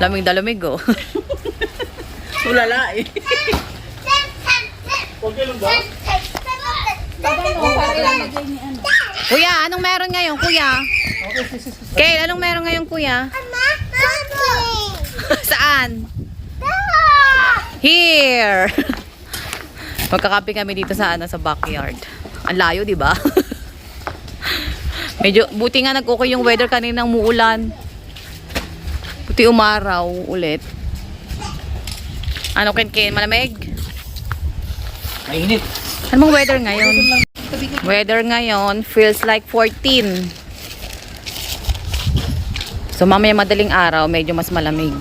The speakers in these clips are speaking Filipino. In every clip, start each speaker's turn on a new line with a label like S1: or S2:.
S1: Lamig na lamig, oh.
S2: Tulala eh. Okay lang ba?
S1: Kuya, anong meron ngayon, kuya? Kay, anong meron ngayon, kuya? Saan? Here. Magkakape kami dito sa backyard. Ang layo, di ba? Medyo buti nga nag-okay yung weather kaninang muulan. Buti umaraw ulit. Ano, Ken? Malamig?
S2: Mainit.
S1: Anong weather ngayon? Weather ngayon feels like 14. So mamaya madaling araw, medyo mas malamig.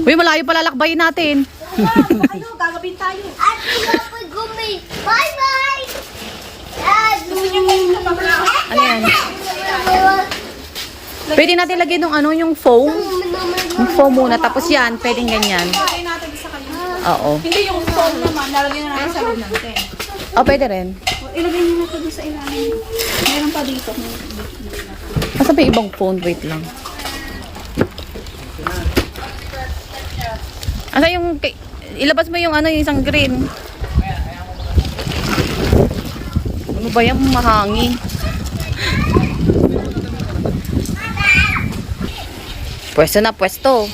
S1: Uy, malayo pala lakbayin natin.
S3: Tayo, gagawin tayo. At gumi. Bye-bye!
S1: Ano yan? Pwede natin lagyan ng yung foam. Yung foam muna, tapos yan, pwedeng ganyan.
S3: Lagay natin sa kanya.
S1: Oo.
S3: Hindi yung foam naman, lalagyan na natin sa loob natin.
S1: Oh, pwede rin.
S3: Ilagay nyo na ito doon sa ilalim. Meron pa dito.
S1: Basta may ibang phone, wait lang. Asa yung, ilabas mo yung yung isang green. Ano ba yan, mahangin? Pwesto na, pwesto.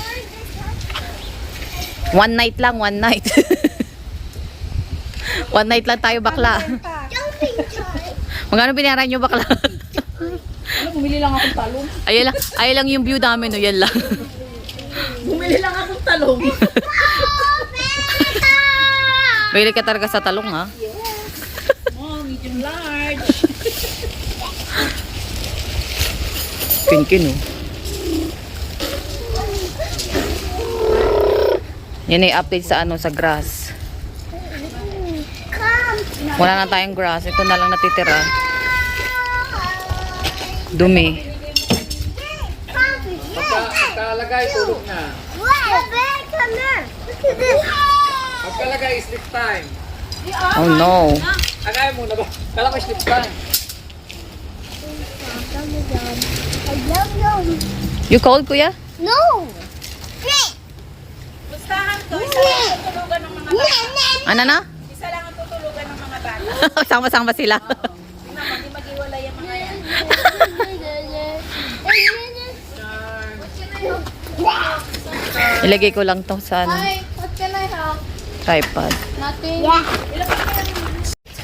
S1: One night lang, one night. One night lang tayo, bakla. Magkano binayaran nyo, bakla?
S3: Ano, bumili lang akong talong.
S1: Ay lang yung view namin, no? Yan lang.
S3: Bumili lang akong talong.
S1: Mahilig ka talaga sa talong, ha?
S3: Oh, medium large.
S1: Kin-kin, oh. Yan ay update sa sa grass. Wala na tayong grass. Ito na lang natitira. Dumi.
S2: Pagkalagay, tulog na. Pagkalagay, sleep time.
S1: Oh no.
S2: Agay muna ba? Kala ko sleep time.
S1: You cold, kuya?
S3: No! Gustahan to, isa lang ang tutulugan ng mga bata.
S1: Ano na?
S3: Isa lang ang tutulugan ng mga bata.
S1: Sama-sama sila.
S3: Naman, di mag-iwalay ang mga yan.
S1: Ilagay ko lang to sa
S3: Hi, what can I help?
S1: tripod.
S3: Nothing.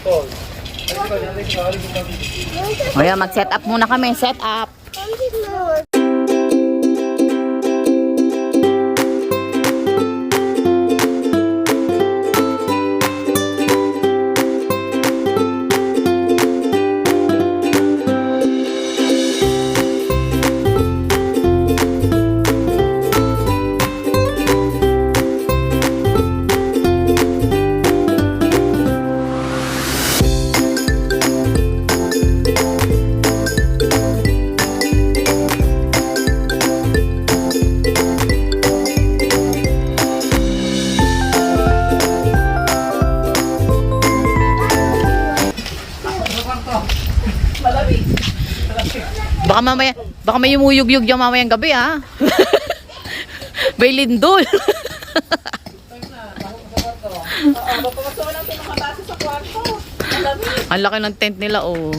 S2: Cold.
S1: O yan, mag-set up muna kami. Set up. Baka may umuyug-yug yung mamayang gabi, ha? May lindol. Ang laki ng tent nila, oh.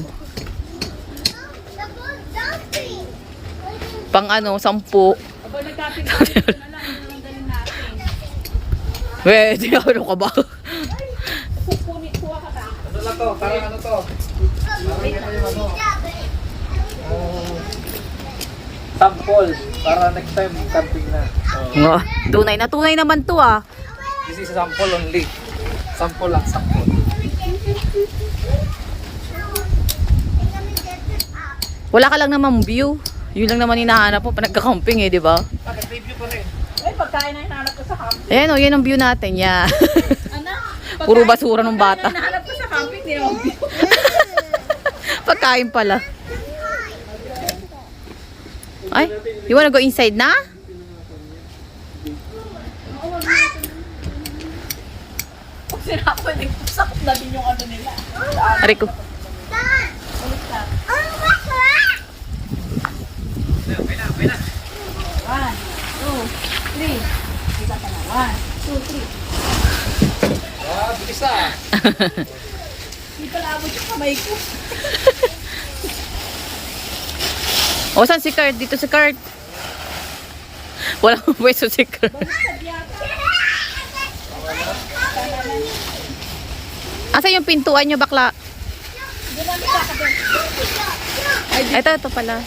S1: Pang 10.
S3: Aba, nagkapit-kapit na lang. Ang galing natin.
S1: Pwede, ano ka ba?
S3: Kukunit, kuha ka ka.
S2: Ano lang to? Parang ano to? Sample. Para next time camping na.
S1: Oh, tunay naman to, ah.
S2: This is a sample only. Sample lang, sample.
S1: Wala ka lang naman view. Yun lang naman hinahanap mo pa nagka-camping, eh, di ba?
S2: Bakit review pa rin?
S3: pagkain na hinahanap ko sa camping.
S1: Ayan o, yan ang view natin. Yeah.
S3: Ano?
S1: Puro basura ng bata.
S3: Pagkain na hinahanap ko sa camping, hindi naman view.
S1: Pagkain pala. Ay, you wanna go inside na?
S3: Kung sinapalig, sakot na din yung ano nila.
S1: Aray ko.
S3: One, two, three. Isa ka na. One, two, three.
S2: Ah, bilis ah.
S3: Hindi pala abot yung kamay ko.
S1: O, saan si Kurt? Dito si Kurt. Walang pwesto si Kurt. Asa yung pintuan nyo, bakla? Ito pala.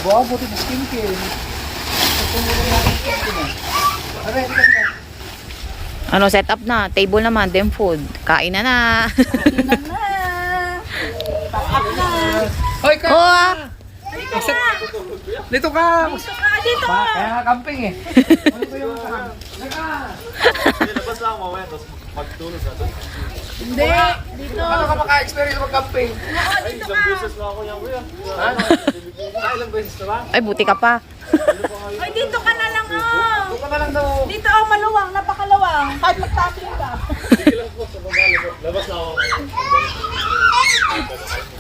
S2: Wow, buti na skincare. Tumulong natin skincare. Aray, dito.
S1: Ano, set up na. Table naman, then food. Kain na na.
S3: Tingnan na. Pack na.
S2: Hoy, ka!
S1: Oh, ah.
S2: Dito ka!
S3: Dito.
S2: Kaya nga camping eh. Dito yung
S4: Labas lang mamaya, tapos magtulog na doon.
S3: Hindi. Dito.
S2: Ano ka maka-experience mag-camping?
S4: Ay, isang beses na ako yan, kuya.
S2: Ha? Ilang beses na ba?
S1: Ay, buti ka pa.
S3: Ay, dito ka na lang oh.
S2: Doon ka na lang daw.
S3: Dito oh, maluwang, napakalawang. Kahit mag-tapping ka.
S4: Sige lang po, sa baba, labas na ako.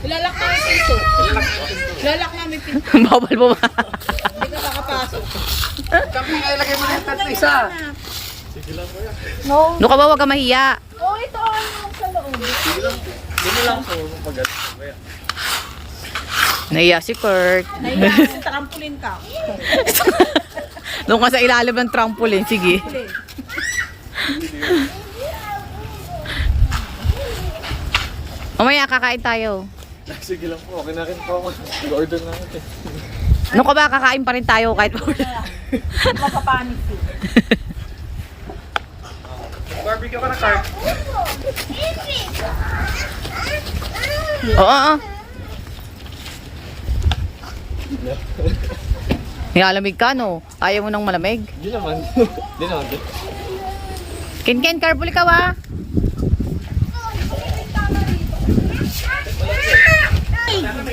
S3: Ilalak namin pinto. Ilalak namin pinto.
S1: Bawal mo ba?
S3: Hindi ka makapasok.
S2: Camping ay lagay mo na yung tatlo isa.
S4: Sige lang, kuya.
S3: No.
S1: Doon ka ba, huwag ka mahiya.
S3: Oh, ito yung sa loob.
S4: Sige lang. Doon na lang po, pag-alis mamaya.
S1: Nahiya si Kurt.
S3: Nahiya, trampolin ka.
S1: Doon ka sa ilalim ng trampoline. Sige. Mamaya, kakain tayo.
S4: Sige lang po, okay na rin po ako. Order na ako.
S1: Ano ka ba, kakain pa rin tayo kahit
S3: Mapapanik ko.
S2: Barbecue ka na, Kurt.
S1: Oo. Nilalamig ka, no? Ayaw mo nang malamig?
S4: Hindi naman. Hindi naman.
S1: Ken, careful ka ba?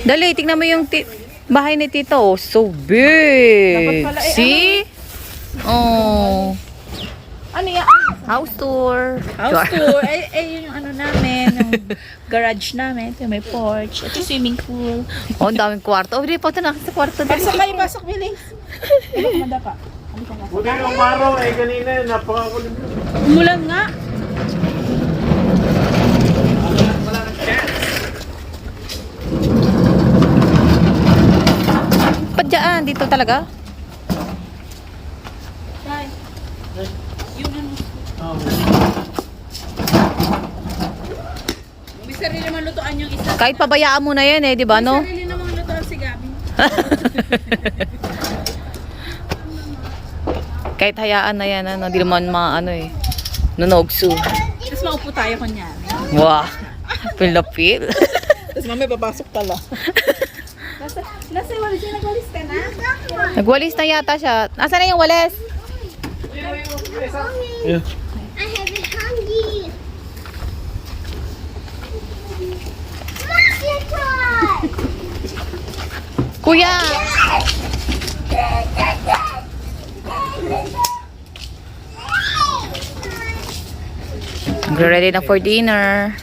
S1: Dali, tingnan mo yung bahay ni Tito. Oh, so big.
S3: Dapat pala, eh,
S1: See? Oh.
S3: Ano yan?
S1: House tour.
S3: House tour. Yun yung ano namin, yung garage namin. Ito may porch. Ito swimming pool.
S1: Oh, ang daming kwarto. Oh, di pa ito na sa kwarto.
S3: Pasok kayo, pasok, bilis. Ano kumanda pa? Ano ka
S4: Buti yung araw eh, kanina, napakakulim.
S3: Umulan nga.
S1: Pa dyan, dito talaga?
S3: Dahil. Yun ano. May sarili naman lutuan yung isa.
S1: Kahit pabayaan mo na yan eh, di ba, no?
S3: May sarili namang lutuan si Gabi.
S1: Kahit hayaan na yan, ano, di naman ano eh. Nunogsu.
S3: Tapos maupo tayo kunyari.
S1: Wow. Pilapil.
S3: Tapos mamaya papasok pala. Nasa walis siya, nagwalis ka na?
S1: Nagwalis na yata siya. Nasaan na yung walis?
S4: Yeah.
S5: I have a hungry. Monster toy.
S1: Kuya! Ready na for dinner.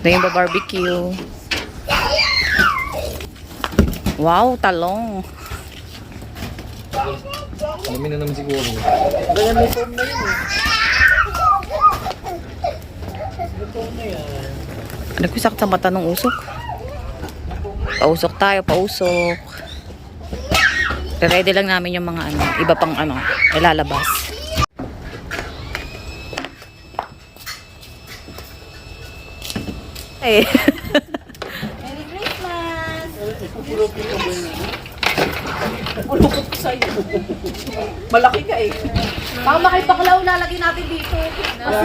S1: Ito yung barbecue. Wow, talong.
S2: Alam na naman siguro.
S4: Ganyan may form na yun eh.
S1: Nagkusakit sa mata ng usok. Pausok tayo, pausok. Ready lang namin yung mga ano, iba pang ano, ilalabas. Eh.
S3: Merry Christmas! Ulukot ko sa'yo. Malaki ka eh.
S1: Baka makipaklaw lalagay natin dito.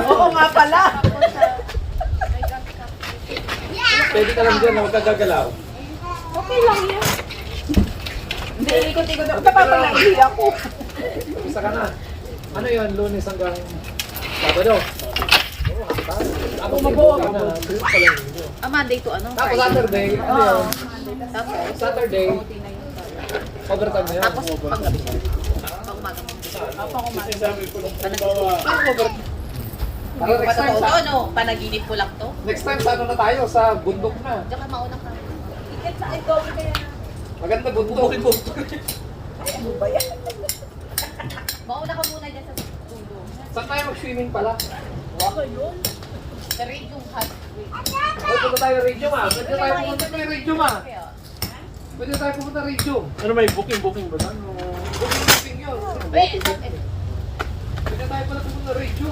S3: Oo nga pala.
S2: Pwede ka lang dyan na huwag ka gagalaw.
S3: Okay lang yan. Hindi, ikot-ikot ako. Napapalaki ako.
S2: Isa ka na. Ano yun? Lunes hanggang Sabado. Ako magawa ka na.
S1: Monday to ano?
S2: Tapos Saturday. Ano yun? Saturday. Overtime na yun.
S1: Tapos panggabi siya.
S2: Para next time sa...
S1: no? Panaginip ko lang to.
S2: Next time sa ano na tayo? Sa bundok na.
S1: Diyan ka mauna ka.
S3: Ikat sa ito. Kaya
S2: Maganda bundok.
S1: Mauna ka muna dyan sa dulo.
S2: Saan tayo mag-swimming pala?
S1: Sa radio hot.
S2: Oy, punta tayo radio ma. Pwede tayo pumunta tayo radio ma. Pwede tayo pumunta radio.
S4: Ano may booking ba yan?
S2: Booking yun. Pwede tayo pala pumunta radio.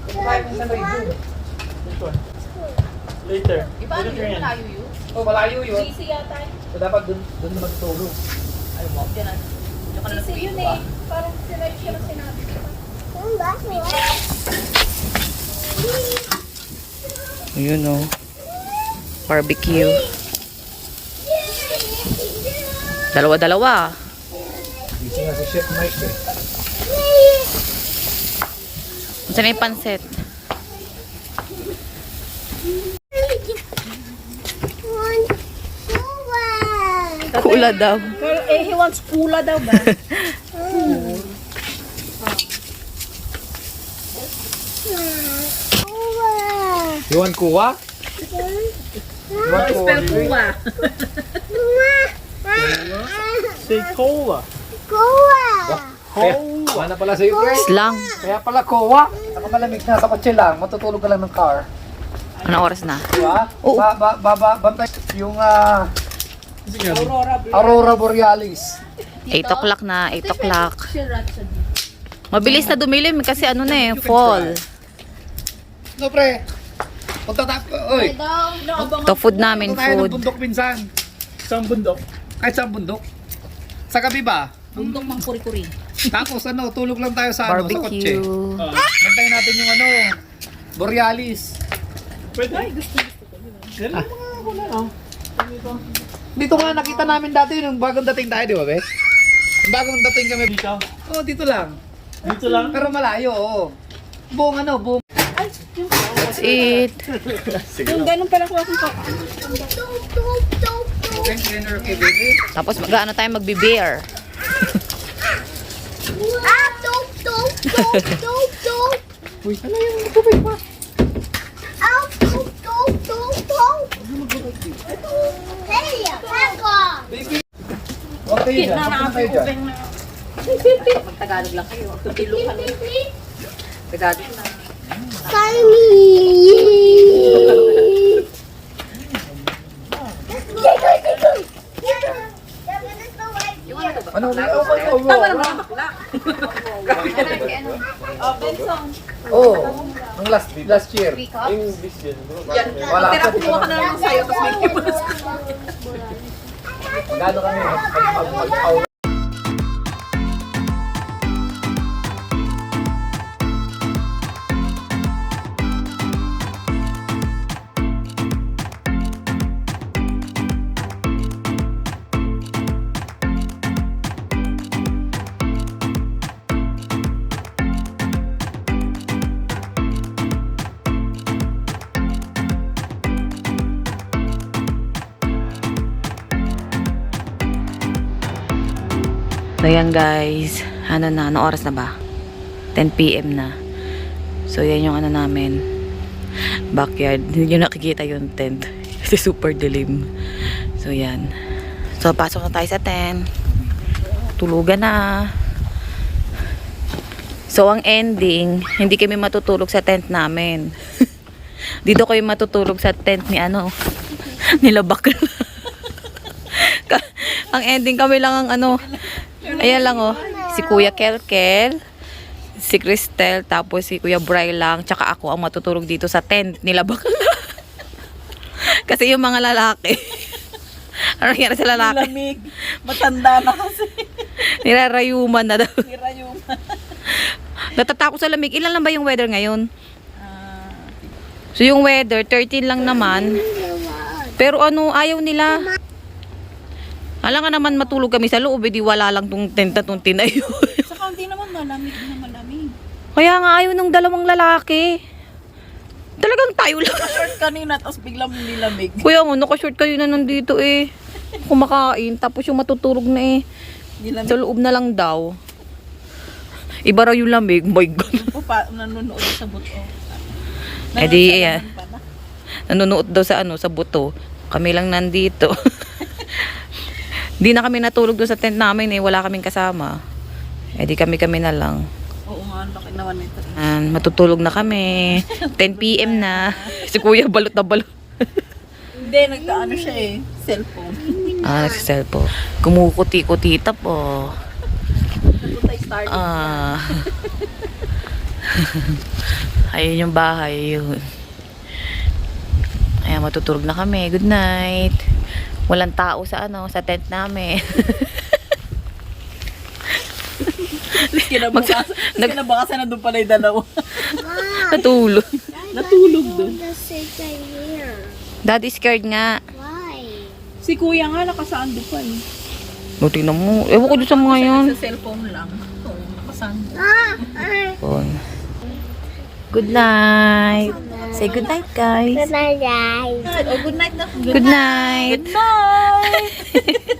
S2: Pwede tayo pumunta radio.
S4: Later.
S1: Di ba ano yun? Malayo yun?
S2: Oh, malayo yun.
S3: busy yata.
S2: So dapat dun na magtulog.
S1: Ay, mo. Diyan na. Diyan ka na
S3: Busy yun eh. Parang sinabi siya na sinabi.
S1: Ayun o. Barbecue. Dalawa-dalawa.
S2: Busy nga si Chef Mike eh.
S1: Saan na yung pansit? Kula daw.
S3: Girl, he wants pula daw ba?
S2: You want kuwa? You want kuwa?
S4: Say cola.
S2: Kaya, na pala sa'yo, pre.
S1: Slang.
S2: Kaya pala kuwa. Nakamalamig na sa kotse lang. Matutulog ka lang ng car.
S1: Anong oras na?
S2: Diba?
S1: Oo.
S2: Bantay yung
S3: Aurora Blue.
S2: Aurora Borealis.
S1: 8 o'clock na. 8 o'clock. Mabilis na dumilim kasi ano na eh, fall.
S2: No, pre. Punta tayo. Oy.
S1: To food namin,
S2: Punta tayo ng
S1: food.
S2: bundok minsan.
S4: Saan bundok?
S2: Kahit sa bundok. Sa gabi ba?
S3: Bundok mang kuri-kuri.
S2: Tapos ano, tulog lang tayo sa ano, sa kotse.
S1: Barbecue.
S2: Bantayin natin yung ano, Borealis.
S4: Pwede. Ay, gusto ko. Yan lang mga ako na.
S2: Dito nga nakita namin dati yung bagong dating tayo, di ba, be? Yung bagong dating kami.
S4: Dito.
S2: Oh, dito lang.
S4: Dito lang.
S2: Pero malayo, oo. Buong ano, buong.
S1: That's it.
S3: Yung ganun pala ko akong
S2: Okay, trainer, okay, baby.
S1: Tapos mag-ano tayo magbe-beer.
S2: Uy, ano yung tubig pa? Baby. Okay, dyan. Kapag tayo dyan.
S1: Mag-Tagalog lang kayo. Iluhan. Tagalog na.
S2: Ano? Tama naman. Oh, nung last year.
S4: English yan.
S2: Wala pa.
S3: kumuha ka na lang sa'yo, tapos may
S2: Gano'n kami mag-out.
S1: So yan guys, ano na, ano oras na ba? 10 PM na. So yan yung ano namin, backyard. Hindi nyo nakikita yung tent kasi super dilim. So yan. So pasok na tayo sa tent. Tulugan na. So ang ending, hindi kami matutulog sa tent namin. Dito kayo matutulog sa tent ni ano, nila bakla. Ang ending kami lang ang ano, ayan lang oh, si Kuya Kelkel, si Cristel, tapos si Kuya Bray lang, tsaka ako ang matutulog dito sa tent nila bakla. Kasi yung mga lalaki, ano nangyari sa lalaki?
S3: lamig. Matanda na kasi.
S1: Nirarayuman na daw.
S3: Nirayuman.
S1: Natatakot sa lamig. Ilan lang ba yung weather ngayon? So yung weather, 13 lang naman. Pero ano, ayaw nila. Alam nga naman matulog kami sa loob, di wala lang tong tent na tong tinayo.
S3: Saka hindi naman malamig na malamig.
S1: Kaya nga ayaw ng dalawang lalaki. Talagang tayo lang.
S3: Short kanina, tapos biglang nilamig.
S1: Kuya mo, nakashort kayo na nandito eh. Kumakain, tapos yung matutulog na eh.
S3: Nilamig
S1: Sa loob na lang daw. Iba raw yung lamig. My God.
S3: po pa, nanonood sa buto.
S1: Eh di, nanonood daw sa sa buto. Kami lang nandito. Di na kami natulog doon sa tent namin eh. Wala kaming kasama. Eh di kami na lang.
S3: Oo nga, laki naman ito.
S1: Matutulog na kami. 10 PM na. Si kuya balot na balot.
S3: Hindi, nagtaano siya eh. Cellphone.
S1: Nagsiselfo. Kumukuti-kutita po.
S3: Nagtutay starting.
S1: Ayun yung bahay. Yun. Ayan, matutulog na kami. Good night. Walang tao sa sa tent namin.
S3: Kinabukasan na doon pala yung dalawa.
S1: Natulog.
S3: Natulog doon.
S5: Just sit right here.
S1: Daddy scared nga.
S5: Why?
S3: Si kuya nga nakasaan doon pa eh.
S1: O, tingnan mo. Ewan ko doon sa mga yan.
S3: Sa cellphone lang. Oo, nakasaan doon.
S1: Yun. Good night. Say good night, guys.
S5: Good night, guys.
S3: Oh, good night na.
S1: Good night.
S3: Good night.